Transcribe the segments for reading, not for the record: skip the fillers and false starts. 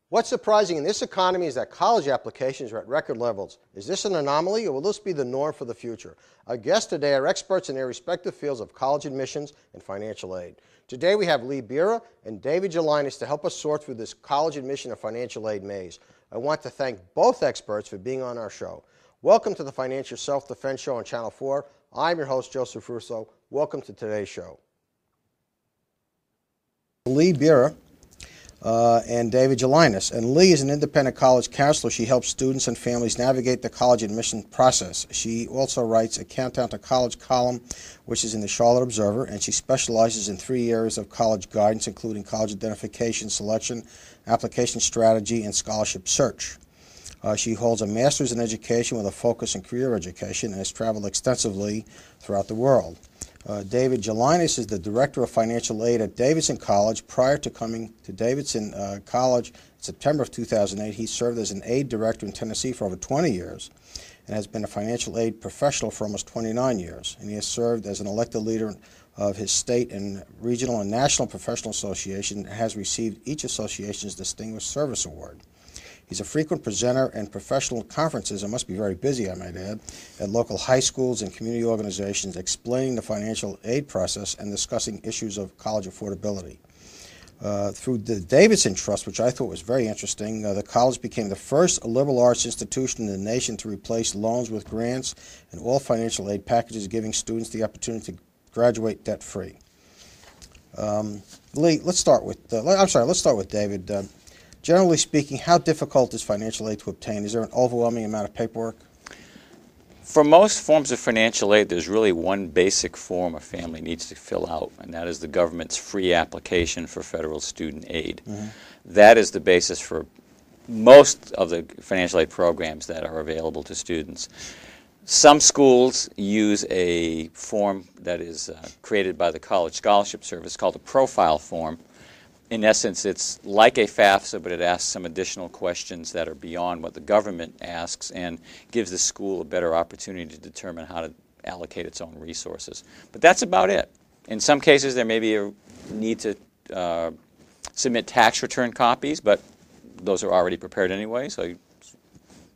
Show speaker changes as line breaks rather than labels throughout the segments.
What's surprising in this economy is that college applications are at record levels. Is this an anomaly, or will this be the norm for the future? Our guests today are experts in their respective fields of college admissions and financial aid. Today we have Bierer and David Gelinas to help us sort through this college admission and financial aid maze. I want to thank both experts for being on our show. Welcome to the Financial Self-Defense Show on Channel 4. I'm your host, Joseph Russo. Welcome to today's show. Bierer and David Gelinas. And Lee is an independent college counselor. She helps students and families navigate the college admission process. She also writes a Countdown to College column, which is in the Charlotte Observer, and she specializes in 3 areas of college guidance, including college identification, selection, application strategy, and scholarship search. She holds a master's in education with a focus in career education and has traveled extensively throughout the world. David Gelinas is the Director of Financial Aid at Davidson College. Prior to coming to Davidson College in September of 2008, he served as an aid director in Tennessee for over 20 years and has been a financial aid professional for almost 29 years. And he has served as an elected leader of his state and regional and national professional association and has received each association's Distinguished Service Award. He's a frequent presenter and professional conferences, and must be very busy, I might add, at local high schools and community organizations, explaining the financial aid process and discussing issues of college affordability. Through the Davidson Trust, which I thought was very interesting, the college became the first liberal arts institution in the nation to replace loans with grants and all financial aid packages, giving students the opportunity to graduate debt-free. Lee, let's start with David. Generally speaking, how difficult is financial aid to obtain? Is there an overwhelming amount of paperwork?
For most forms of financial aid, there's really one basic form a family needs to fill out, and that is the government's free application for federal student aid. Mm-hmm. That is the basis for most of the financial aid programs that are available to students. Some schools use a form that is created by the College Scholarship Service called a profile form. In essence, it's like a FAFSA, but it asks some additional questions that are beyond what the government asks and gives the school a better opportunity to determine how to allocate its own resources. But that's about it. In some cases, there may be a need to submit tax return copies, but those are already prepared anyway, so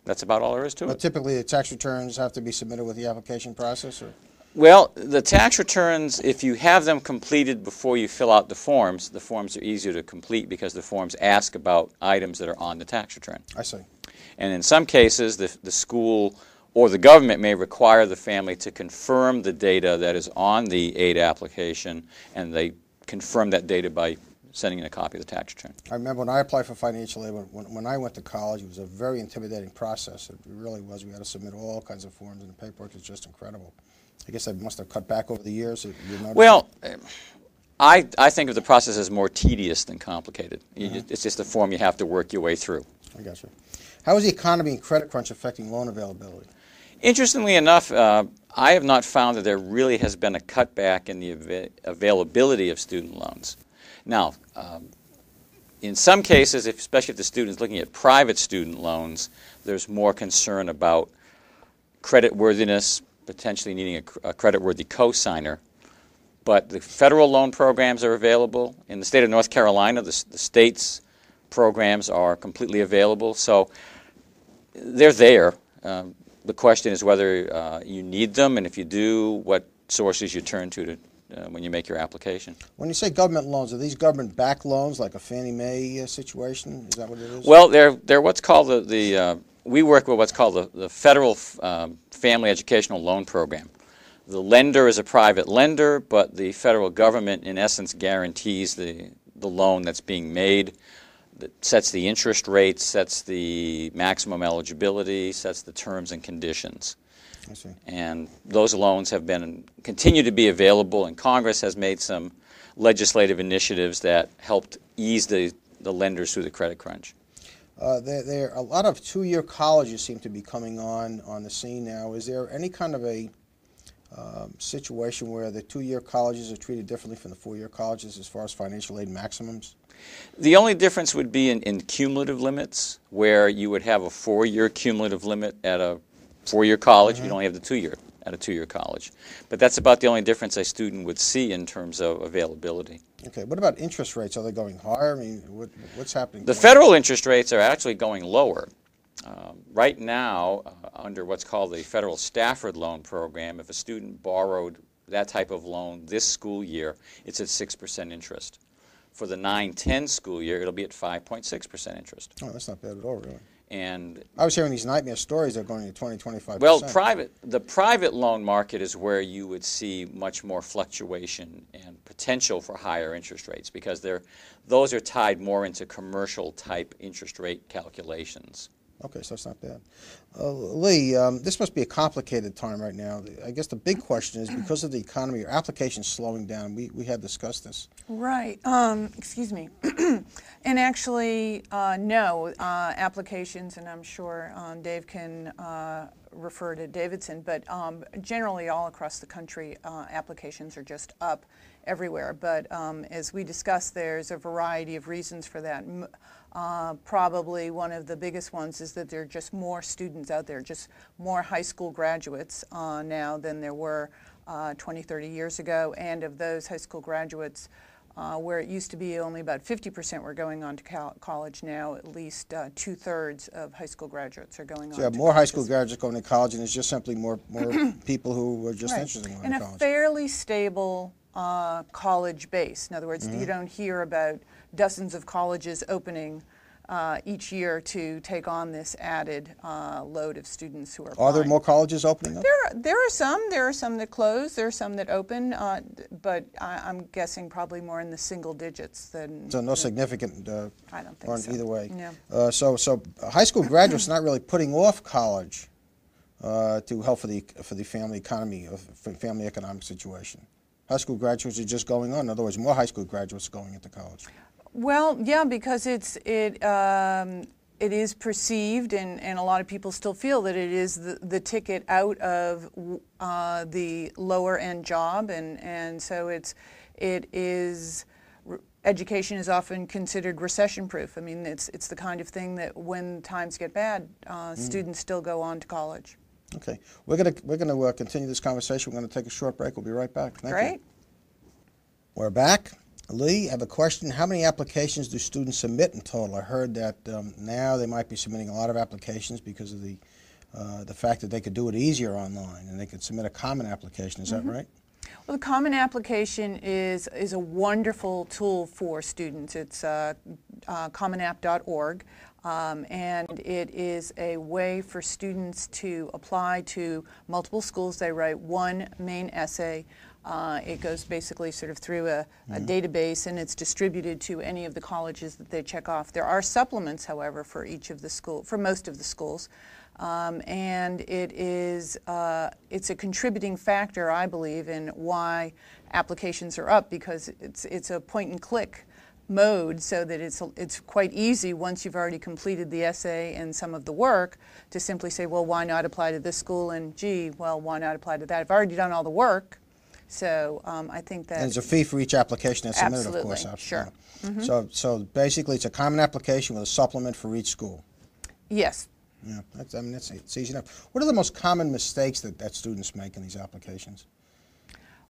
that's about all there is to it.
But typically, the tax returns have to be submitted with the application process, or?
Well, the tax returns, if you have them completed before you fill out the forms are easier to complete because the forms ask about items that are on the tax return.
I see.
And in some cases, the school or the government may require the family to confirm the data that is on the aid application, and they confirm that data by sending in a copy of the tax return.
I remember when I applied for financial aid, when I went to college, it was a very intimidating process. It really was. We had to submit all kinds of forms, and the paperwork was just incredible. I guess I must have cut back over the years.
Well, I think of the process as more tedious than complicated. It's just a form you have to work your way through.
I got you. How is the economy and credit crunch affecting loan availability?
Interestingly enough, I have not found that there really has been a cutback in the availability of student loans. Now, in some cases, especially if the student is looking at private student loans, there's more concern about creditworthiness, potentially needing a creditworthy co-signer. But the federal loan programs are available. In the state of North Carolina, the state's programs are completely available. So they're there. The question is whether you need them, and if you do, what sources you turn to when you make your application.
When you say government loans, are these government-backed loans like a Fannie Mae situation? Is that what it is?
Well, they're what's called we work with what's called the Federal Family Educational Loan Program. The lender is a private lender, but the federal government, in essence, guarantees the loan that's being made, that sets the interest rates, sets the maximum eligibility, sets the terms and conditions.
I see.
And those loans have continue to be available, and Congress has made some legislative initiatives that helped ease the lenders through the credit crunch.
There a lot of two-year colleges seem to be coming on the scene now. Is there any kind of a situation where the two-year colleges are treated differently from the four-year colleges as far as financial aid maximums?
The only difference would be in cumulative limits, where you would have a 4-year cumulative limit at a 4-year college. You only have the 2-year at a two-year college. But that's about the only difference a student would see in terms of availability.
Okay, what about interest rates? Are they going higher? I mean, what's happening?
The federal interest rates are actually going lower. Right now, under what's called the Federal Stafford Loan Program, if a student borrowed that type of loan this school year, it's at 6% interest. For the 9-10 school year, it'll be at 5.6% interest.
Oh, that's not bad at all, really.
And
I was hearing these nightmare stories that are going to 20-25%.
well, the private loan market is where you would see much more fluctuation and potential for higher interest rates, because those are tied more into commercial type interest rate calculations.
Okay, so that's not bad. Lee, this must be a complicated time right now. I guess the big question is, because of the economy, are applications slowing down? We had discussed this.
Right. Excuse me. And actually, no, applications, and I'm sure Dave can refer to Davidson, but generally all across the country, applications are just up everywhere. But as we discussed, there's a variety of reasons for that. Probably one of the biggest ones is that there are just more students out there, just more high school graduates now than there were 20, 30 years ago. And of those high school graduates, where it used to be only about 50% were going on to college, now at least 2/3 of high school graduates are going on to college.
So you have more high school graduates going to college, and it's just simply more people who are just interested in going to college.
And a fairly stable college base. In other words, you don't hear about dozens of colleges opening each year to take on this added load of students who are applying.
Are there more colleges opening up?
There are some. There are some that close. There are some that open. But I'm guessing probably more in the single digits than.
So no significant.
I don't think so.
Either way.
No.
So high school graduates are not really putting off college to help for the family economy, for family economic situation. High school graduates are just going on. In other words, more high school graduates are going into college.
Well, yeah, because it is perceived, and a lot of people still feel that it is the ticket out of the lower end job, and so education is often considered recession proof. I mean, it's the kind of thing that when times get bad, students still go on to college.
Okay, we're gonna continue this conversation. We're gonna take a short break. We'll be right back. Thank you.
Great.
We're back. Lee, I have a question. How many applications do students submit in total? I heard that now they might be submitting a lot of applications because of the fact that they could do it easier online and they could submit a common application. Is that right?
Well, the Common Application is a wonderful tool for students. It's commonapp.org, and it is a way for students to apply to multiple schools. They write one main essay. It goes basically sort of through a database, and it's distributed to any of the colleges that they check off. There are supplements, however, for most of the schools. And it's a contributing factor, I believe, in why applications are up, because it's a point-and-click mode, so that it's quite easy once you've already completed the essay and some of the work to simply say, well, why not apply to this school? And gee, well, why not apply to that? I've already done all the work. So I think that...
And there's a fee for each application that's submitted, of course.
Absolutely, sure.
Yeah. So basically it's a common application with a supplement for each school.
Yes.
Yeah, it's easy enough. What are the most common mistakes that students make in these applications?